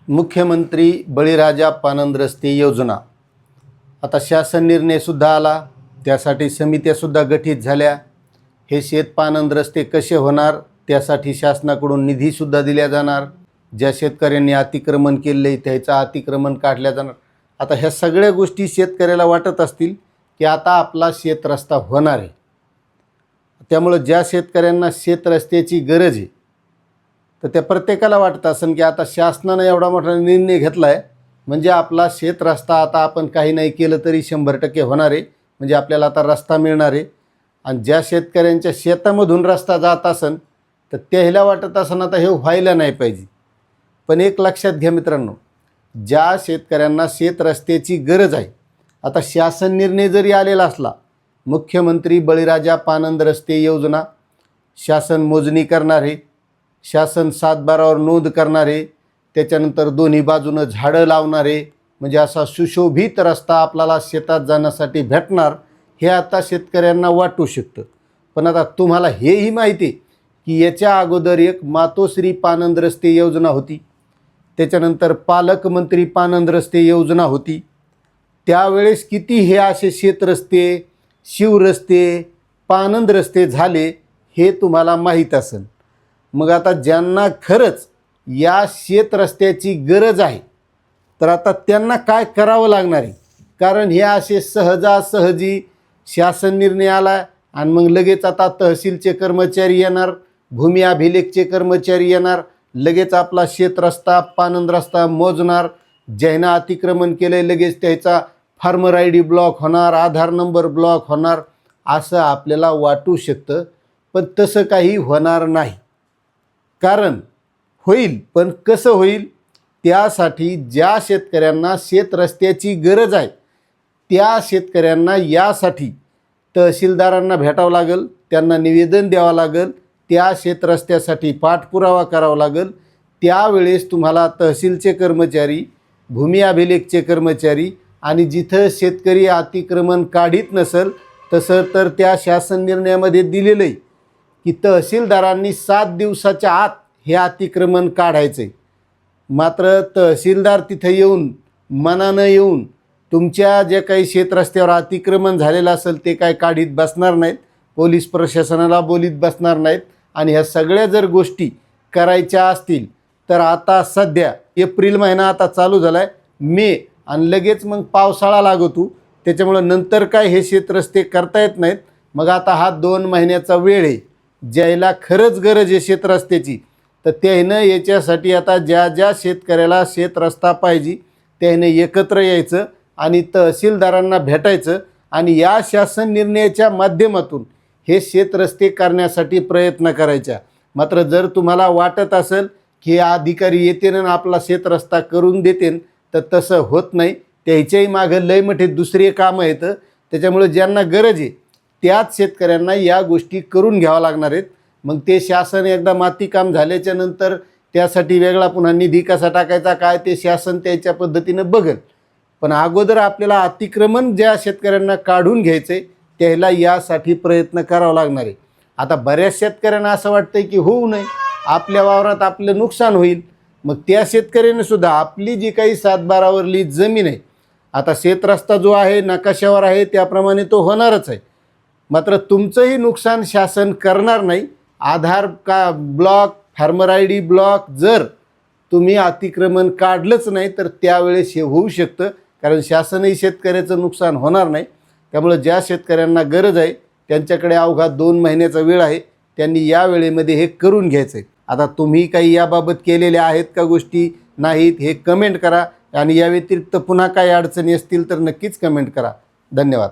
मुख्यमंत्री बळीराजा पानंद रस्ते योजना आता शासन निर्णयसुद्धा आला, त्यासाठी समित्यासुद्धा गठीत झाल्या। हे शेत पानंद रस्ते कसे होणार त्यासाठी शासनाकडून निधीसुद्धा दिल्या जाणार। ज्या शेतकऱ्यांनी अतिक्रमण केले त्याचं अतिक्रमण काढल्या जाणार। आता ह्या सगळ्या गोष्टी शेतकऱ्याला वाटत असतील की आता आपला शेत रस्ता होणार आहे, त्यामुळे ज्या शेतकऱ्यांना शेत रस्त्याची गरज आहे तर त्या प्रत्येकाला वाटत असेल की आता शासनाने एवढा मोठा निर्णय घेतला आहे म्हणजे आपला शेत रस्ता आता आपण काही नाही केलं तरी 100% होणार आहे, म्हणजे आपल्याला आता रस्ता मिळणार आहे। आणि ज्या शेतकऱ्यांच्या शेतामधून रस्ता जात असेल तर त्याला वाटत असेल आता हे व्हायला नाही पाहिजे। पण एक लक्षात घ्या मित्रांनो, ज्या शेतकऱ्यांना शेत रस्त्याची गरज आहे, आता शासन निर्णय जरी आलेला असला, मुख्यमंत्री बळीराजा पानंद रस्ते योजना, शासन मोजणी करणार आहे, शासन 7/12वर नोंद करणार आहे, त्याच्यानंतर दोन्ही बाजूनं झाडं लावणार आहे, म्हणजे असा सुशोभित रस्ता आपल्याला शेतात जाण्यासाठी भेटणार। हे आता शेतकऱ्यांना वाटू शकतं, पण आता तुम्हाला हेही माहिती आहे की याच्या अगोदर एक मातोश्री पानंद रस्ते योजना होती, त्याच्यानंतर पालकमंत्री पानंद रस्ते योजना होती। त्यावेळेस किती हे असे शेतरस्ते, शिवरस्ते, पानंद रस्ते झाले हे तुम्हाला माहीत असेल। मग आता ज्यांना खरंच या शेत रस्त्याची गरज आहे तर आता त्यांना काय करावं लागणार आहे, कारण हे असे सहजासहजी शासन निर्णय आला आणि मग लगेच आता तहसीलचे कर्मचारी येणार, भूमी अभिलेखचे कर्मचारी येणार, लगेच आपला शेत रस्ता पानंद रस्ता मोजणार। ज्यानं अतिक्रमण केले लगेच त्याचा फार्मर ID ब्लॉक होणार, आधार नंबर ब्लॉक होणार, असं आपल्याला वाटू शकतं। पण तसं काही होणार नाही, कारण होईल पण कसं होईल, त्यासाठी ज्या शेतकऱ्यांना शेत रस्त्याची गरज आहे त्या शेतकऱ्यांना यासाठी तहसीलदारांना भेटावं लागेल, त्यांना निवेदन द्यावं लागेल, त्या शेत रस्त्यासाठी पाठपुरावा करावा लागेल। त्यावेळेस तुम्हाला तहसीलचे कर्मचारी, भूमी अभिलेखचे कर्मचारी आणि जिथं शेतकरी अतिक्रमण काढीत नसेल तसं तर त्या शासन निर्णयामध्ये दिलेलं आहे की तहसीलदारांनी 7 दिवसाच्या आत हे अतिक्रमण काढायचं आहे। मात्र तहसीलदार तिथे येऊन मनानं येऊन तुमच्या जे काही शेतरस्त्यावर अतिक्रमण झालेलं असेल ते काय काढीत बसणार नाहीत, पोलीस प्रशासनाला बोलीत बसणार नाहीत। आणि ह्या सगळ्या जर गोष्टी करायच्या असतील तर आता सध्या एप्रिल महिना आता चालू झाला आहे, मे आणि लगेच मग पावसाळा लागतो, त्याच्यामुळं नंतर काय हे शेतरस्ते करता येत नाहीत। मग आता हा 2 महिन्याचा वेळ आहे, ज्याला खरंच गरज आहे शेतरस्त्याची तर त्यानं याच्यासाठी आता ज्या ज्या शेतकऱ्याला शेत रस्ता पाहिजे त्यानं एकत्र यायचं आणि तहसीलदारांना भेटायचं आणि या शासन निर्णयाच्या माध्यमातून हे शेतरस्ते करण्यासाठी प्रयत्न करायचा। मात्र जर तुम्हाला वाटत असेल की हे अधिकारी येतील आणि आपला शेतरस्ता करून देतील तर तसं होत नाही, त्याच्याही मागं लय मोठे दुसरे कामं आहेत। त्याच्यामुळे ज्यांना गरज आहे त्याच शेतकऱ्यांना या गोष्टी करून घ्यावं लागणार आहेत। मग ते शासन एकदा मातीकाम झाल्याच्या नंतर त्यासाठी वेगळा पुन्हा निधी कसा टाकायचा काय ते शासन त्याच्या पद्धतीनं बघेल, पण अगोदर आपल्याला अतिक्रमण ज्या शेतकऱ्यांना काढून घ्यायचं आहे त्याला यासाठी प्रयत्न करावा लागणार आहे। आता बऱ्याच शेतकऱ्यांना असं वाटतंय की होऊ नये, आपल्या वावरात आपलं नुकसान होईल, मग त्या शेतकऱ्याने सुद्धा आपली जी काही 7/12वरली जमीन आहे, आता शेतरस्ता जो आहे नकाशावर आहे त्याप्रमाणे तो होणारच आहे, मात्र तुमचंही नुकसान शासन करणार नाही। आधार का ब्लॉक, फार्मर ID ब्लॉक जर तुम्ही अतिक्रमण काढलंच नाही तर त्यावेळेस हे होऊ शकतं, कारण शासनही शेतकऱ्याचं नुकसान होणार नाही। त्यामुळे ज्या शेतकऱ्यांना गरज आहे त्यांच्याकडे अवघा 2 महिन्याचा वेळ आहे, त्यांनी या वेळेमध्ये हे करून घ्यायचं आहे। आता तुम्ही काही याबाबत केलेल्या आहेत का गोष्टी नाहीत हे कमेंट करा, आणि या व्यतिरिक्त पुन्हा काही अडचणी असतील तर नक्कीच कमेंट करा। धन्यवाद।